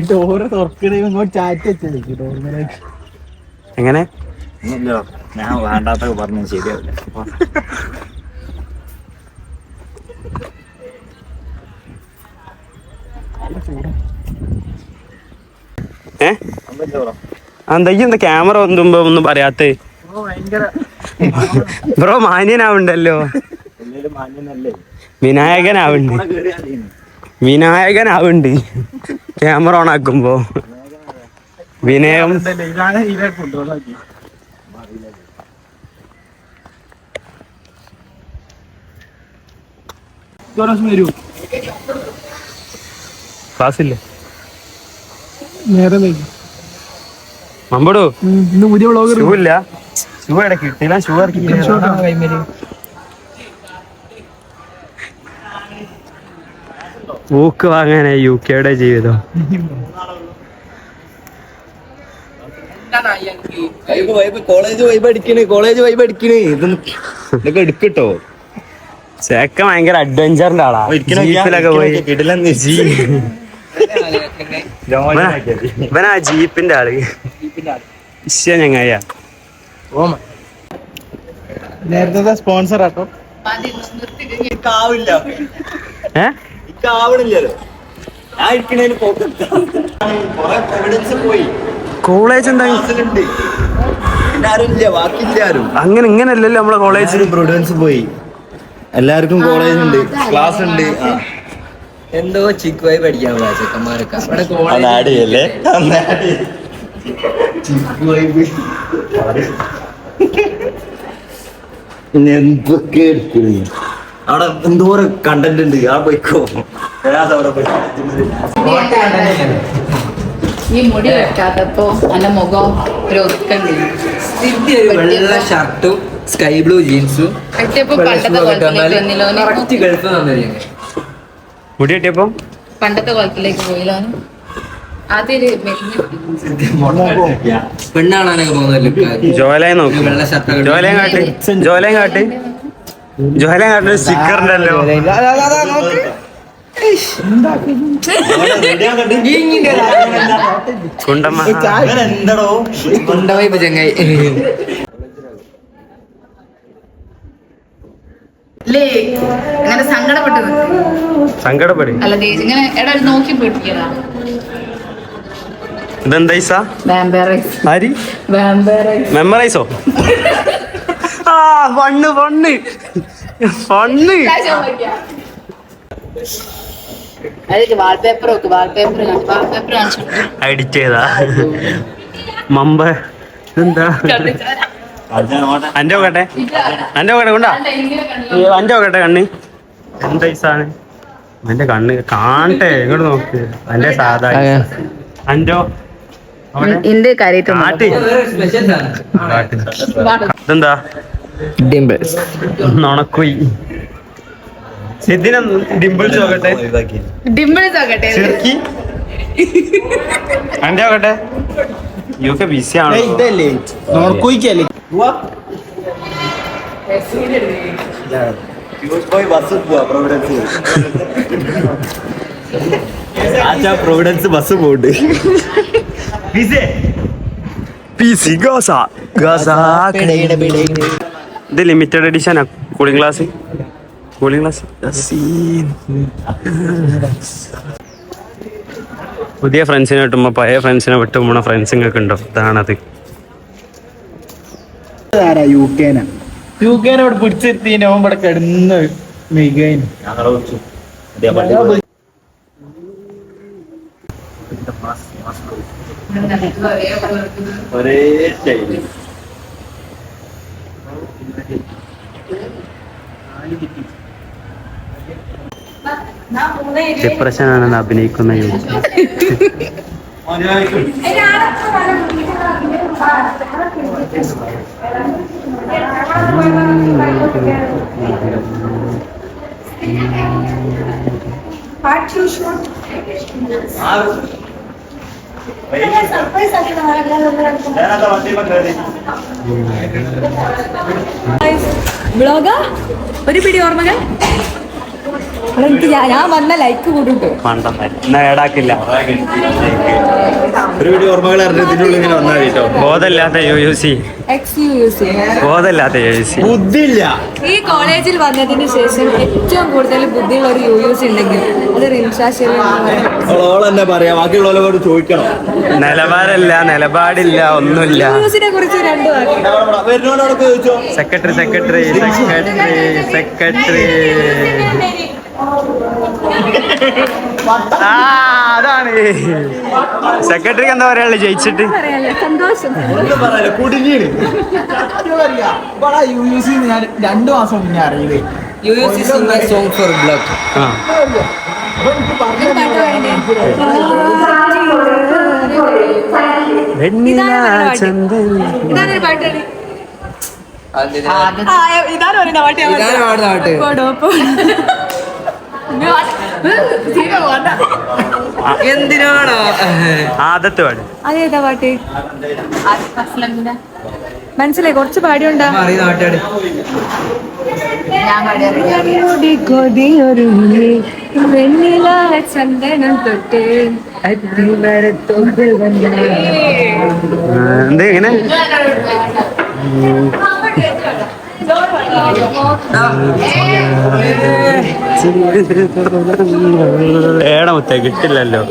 Door തുറക്കണേ ഇങ്ങോട്ട് chat വെച്ചു ഡോർമലായിട്ട്. എങ്ങനെ ഞാൻ വേണ്ടാത്തൊക്കെ പറഞ്ഞു ശരിയാവില്ല. എന്താ ക്യാമറ വന്നുമ്പോ ഒന്നും പറയാത്തേ? ബ്രോ മാന്യനാവുണ്ടല്ലോ. വിനായകനാവുണ്ട് ക്യാമറ ഓൺ ആക്കുമ്പോ. വിനയം ക്ലാസ്സില്ലേ നേരെ മമ്പടു ഇന്ന് പുതിയ വ്ളോഗർ ഷൂ ഇല്ല. ഷൂ എവിടെ കിട്ടില്ല. ഷൂ ഇറക്കി ബുക്ക് വാങ്ങാനായി UK ജീവിതം. കോളേജ് വൈബ് അടിക്കണേ ഇതൊക്കെ എടുക്കട്ടോ. ചേക്ക ഭയങ്കര അഡ്വഞ്ചറിന്റെ ആളാ. ജീപ്പിലൊക്കെ പോയി ഇവനാ ജീപ്പിന്റെ ആള്. ചങ്ങായ നേരത്തെ സ്പോൺസർ ആട്ടോ. കോളേജ് എന്താ അങ്ങനെ ഇങ്ങനല്ലല്ലോ നമ്മളെ കോളേജിൽ. പ്രൊവിഡൻസ് പോയി. എല്ലാവർക്കും കോളേജ് ഉണ്ട്, ക്ലാസ് ഉണ്ട്. എന്തോ ചിക്കുവായി പഠിക്കാൻ പോയ ചെക്കന്മാരൊക്കെ അവിടെ എന്തോരം കണ്ടന്റ് ഉണ്ട്. ആ പോയിക്കോ. ഈ മുടി വെക്കാത്തപ്പോ നല്ല മുഖം ഒരു വെള്ള ഷർട്ടും സ്കൈ ബ്ലൂ ജീൻസും മുടി കെട്ടിയപ്പോ പണ്ടത്തെ കുളത്തിലേക്ക് പോയില്ലോ. പെണ്ണാണാനൊക്കെ പോകുന്നല്ലോ. ജോലയും നോക്കും. വെള്ള ഷർട്ട് ജോലയും കാട്ട് സ്റ്റിക്കറിന്റെല്ലോ. എന്താടോ കൊണ്ടപോയി ചങ്ങായി. അങ്ങനെ സങ്കടപ്പെടും. അല്ല ഇങ്ങനെ എടാ നോക്കി പിടിക്കലാ. ഇതെന്താ മെമ്മറൈസോ? ആ ഫണ്ണ് എഡിറ്റ് ചെയ്താ മമ്പ. എന്താ അന്റെ നോക്കട്ടെ കൊണ്ടാ അന്റെ നോക്കട്ടെ കണ്ണ്. എന്താ ഈസാണ് എന്റെ കണ്ണ് കാണട്ടെ. ഇങ്ങോട്ട് നോക്ക്. എന്റെ സാധാ അന്റോ ഇതെന്താ നുണക്കുയി. സിദ്ധിനെ ഡിംപിൾസ് നോക്കട്ടെ. അന്റെ നോക്കട്ടെ. ഇതൊക്കെ ബിസി ആണോ? ഇതല്ലേ നോർക്കോയ്ക്കല്ലേ പ്രൊവിഡൻസ് ബസ് പോണ്ട്. ഇത് ലിമിറ്റഡ് എഡിഷനാ. കൂളിംഗ് ഗ്ലാസ് പുതിയ ഫ്രണ്ട്സിനെ കിട്ടുമ്പോ പഴയ ഫ്രണ്ട്സിനെ വിട്ടു പോണ ഫ്രണ്ട്സിനൊക്കെ ഉണ്ടോ? ഇതാണത്. UK അവിടെ പിടിച്ചെത്തി ഇവിടെ കിടന്ന് മെയ്കാനും ഒരേ സ്റ്റൈല്. ഡിപ്രഷനാണെന്ന് അഭിനയിക്കുന്ന വ്ളോഗ ഒരു പിടി ഓർമ്മകൾ. എനിക്ക് ഞാൻ വന്ന ലൈക്ക് കൂടുണ്ട്. എന്നാ ഏടാക്കില്ല. ഒരു വീഡിയോ ഓർമ്മകൾ അറിഞ്ഞതിനുള്ളിൽ ഇങ്ങനെ വന്നാൽ കേട്ടോ. ബോധമില്ലാത്ത UUC. ബോധമില്ലാത്ത UUC. ബുദ്ധിയില്ല. ഈ കോളേജിൽ വന്നതിന് ശേഷം ഏറ്റവും കൂടുതൽ ബുദ്ധിയുള്ള ഒരു UUC ഉണ്ടെങ്കിൽ അത് റിൻഷാ ഓളെന്നെ പറയാ, ബാക്കിയുള്ളവരോട് ചോദിക്കണം. നിലവാരമില്ല, നിലപാടില്ല, ഒന്നുമില്ല. UUCനെ കുറിച്ച് 2 വാക്ക്. സെക്രട്ടറി അതാണ് സെക്രട്ടറിക്ക് എന്താ പറയാ ജയിച്ചിട്ട്. സന്തോഷം. UUC ഞാൻ 2 മാസം മുന്നേ അറിയില്ലേ. UUC song for block. ഇതാണൊരു പാട്ടാണ്. എന്തിനാണോ ആദത്ത് പാട്. അതേതാ പാട്ട് മനസ്സിലായി? കുറച്ച് പാടിയുണ്ടാ? വെണ്ണില ചന്ദനം തൊട്ട് എന്താ ഇങ്ങനെ ഏടമുത്ത കിട്ടില്ലല്ലോ.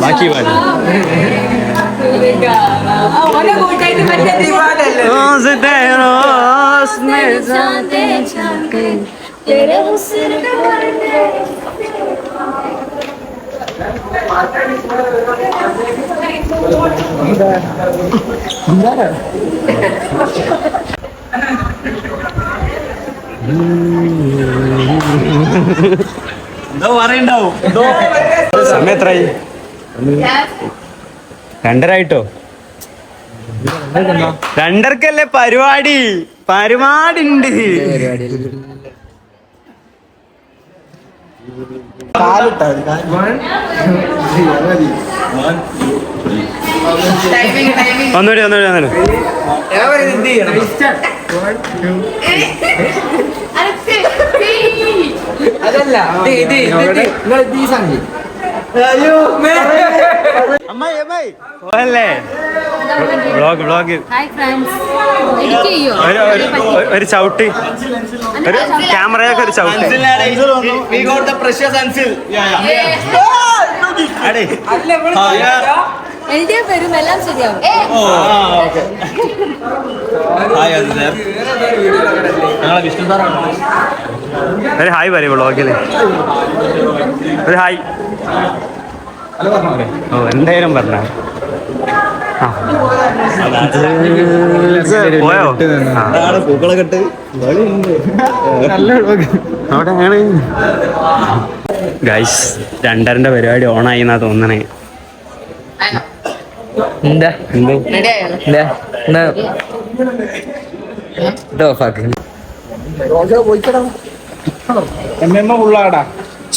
ബാക്കി പാടി. എന്തോ പറയണ്ടാവും. സമയം എത്രയായി? 2:30 2:30 പരിപാടി ഉണ്ട്. ഒന്നുകൂടി അതല്ല ഒരു ചവിട്ട്, ഒരു ക്യാമറയൊക്കെ ഒരു ചവിട്ട്. വരും എല്ലാം ശരിയാവും. ഒരു ഹായ് പറയും വ്ളോഗില്. ഒരു ഹായ്. ഓ എന്തായാലും പറഞ്ഞ പോയോ? പൂക്കളൊക്കെ അവിടെയാണ് ഗൈസ്. 2:30 പരിപാടി ഓണായി എന്നാ തോന്നണേ. എന്താ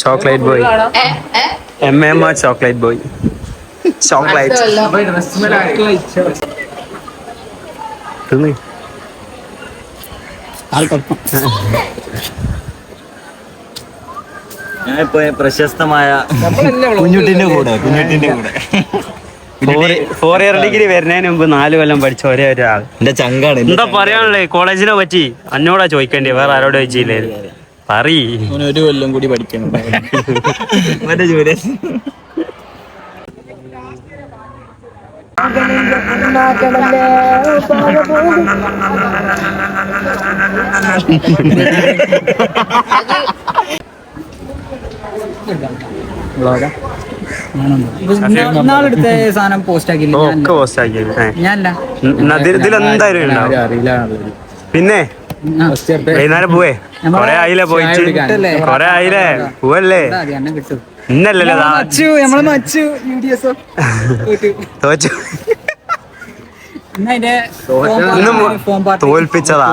chocolate boy. Chocolate boy. Chocolate ഞാനിപ്പോ പ്രശസ്തമായ കുഞ്ഞുട്ടിന്റെ കൂടെ 4 ഇയർ ഡിഗ്രി വരുന്നതിന് മുമ്പ് 4 കൊല്ലം പഠിച്ച ഒരേ ഒരാൾ. എന്റെ ചങ്കാണ്. എന്താ പറയാനുള്ളേ കോളേജിനെ പറ്റി? അന്നോടാ ചോദിക്കേണ്ടി, വേറെ ആരോട് ചോദിച്ചില്ലേ? പറയ്. 1 കൊല്ലം കൂടി പഠിക്കണം. മറ്റേ ജോലി നാളെടുത്ത സാധനം പോസ്റ്റ് ആക്കി ഇതിലെന്തായാലും ഉണ്ടാവും. പിന്നെ വൈകുന്നേരം പോവേ? കൊറേ ആയില്ലേ പോയിട്ട്? കൊറേ ആയില്ലേ? പോവല്ലേ? ഇന്നല്ലല്ലോ തോച്ചു. തോൽപ്പിച്ചതാ.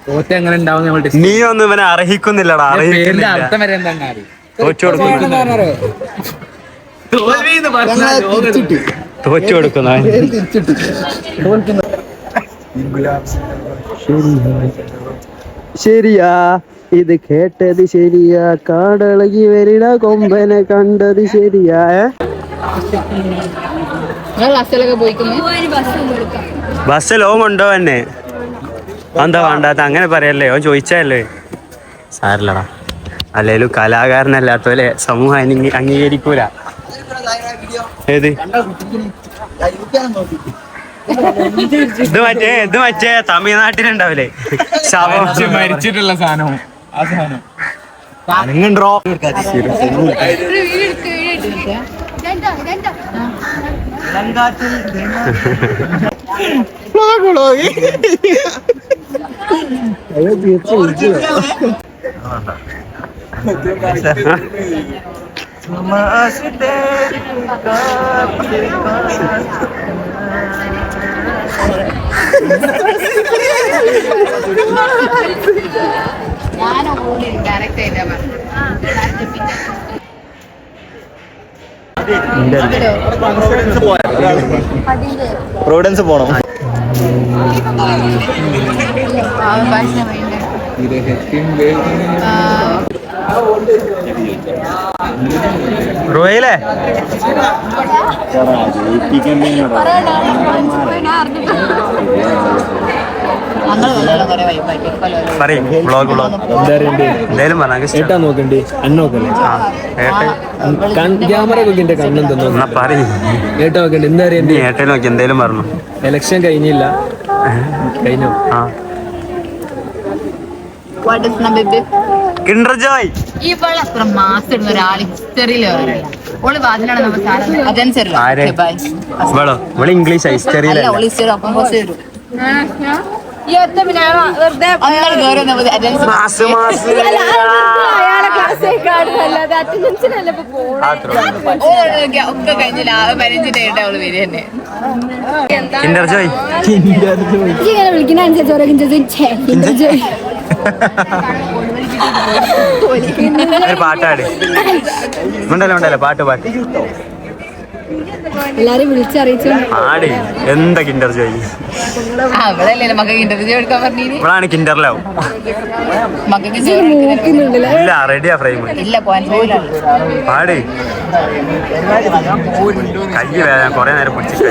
തോറ്റ എങ്ങനെ ഉണ്ടാവും? നീ ഒന്നും ഇവനെ അർഹിക്കുന്നില്ലടാ, അർഹിക്കുന്നില്ല. അർത്ഥം വരെ എന്താ തോറ്റു കൊടുക്കുന്നു, തോറ്റു കൊടുക്കുന്ന ശരിയാ ഇത് കേട്ടത് ശരിയാ, കാടളകി വരിട കൊമ്പനെ കണ്ടത് ശരിയാ. ക്ലാസ്സിലൊക്കെ പോയിക്കുന്നു. ബസ് ലോങ് ഉണ്ടോ എന്നെ? എന്താ വേണ്ടാത്ത അങ്ങനെ പറയല്ലേ? ഓൻ ചോദിച്ചല്ലേ. സാരില്ലടാ, അല്ലേലും കലാകാരനല്ലാത്തവരെ സമൂഹം അംഗീകരിക്കൂല. ഏത് ഇത് മറ്റേ തമിഴ്നാട്ടിലുണ്ടാവില്ലേ ശവം മരിച്ചിട്ടുള്ള സാധനവും ആ സാധനം ഞാൻ ഓടി ഡയറക്റ്റ് ആയിട്ടാ പറഞ്ഞത്. പ്രോവിഡൻസ് പോണം. റോയിലേ പറയും വ്ളോഗ് എന്തായാലും ഏട്ടാ നോക്കണ്ടേ അന്നോക്കല്ലേ ക്യാമറ നോക്കിന്റെ കണ്ണെന്തെന്നോ പറയും. ഏട്ടാ നോക്കണ്ടേ എന്താ അറിയണ്ടേ? ഏട്ടൻ നോക്കി എന്തേലും പറഞ്ഞു. എലക്ഷൻ കഴിഞ്ഞില്ല, കഴിഞ്ഞു. കിൻഡർ ജോയ് ഈ അത്ര മാസം ഇടുന്ന ഒരാൾ ഹിസ്റ്ററിയിൽ ഓള് വാതിലാണ് നമ്മൾ അതനുസരിച്ച് ഇംഗ്ലീഷ് ഹിസ്റ്ററിയിലല്ല. ഒക്കെ കഴിഞ്ഞില്ല, 15 അവള് വരിക തന്നെ. കിൻഡർ ജോയ് വിളിക്കുന്ന അനുസരിച്ച് ഒരു പാട്ടാട്. ഉണ്ടല്ലോ പാട്ട് എല്ലാരും വിളിച്ചറിയിച്ചു ആടി. എന്താ കിൻഡർ ജോയ്? അവളല്ലേ മക്കൾക്ക് ഇന്റർവ്യൂ എടുക്കാൻ പറഞ്ഞീന്. ഇവളാണ് കിൻഡറിലാവും. മക്കൾക്ക് ഇല്ല, റെഡിയാ ഫ്രെയിം. ഇല്ല പാട്. കയ്യ് വേദന, കൊറേ നേരം പിടിച്ചിട്ട്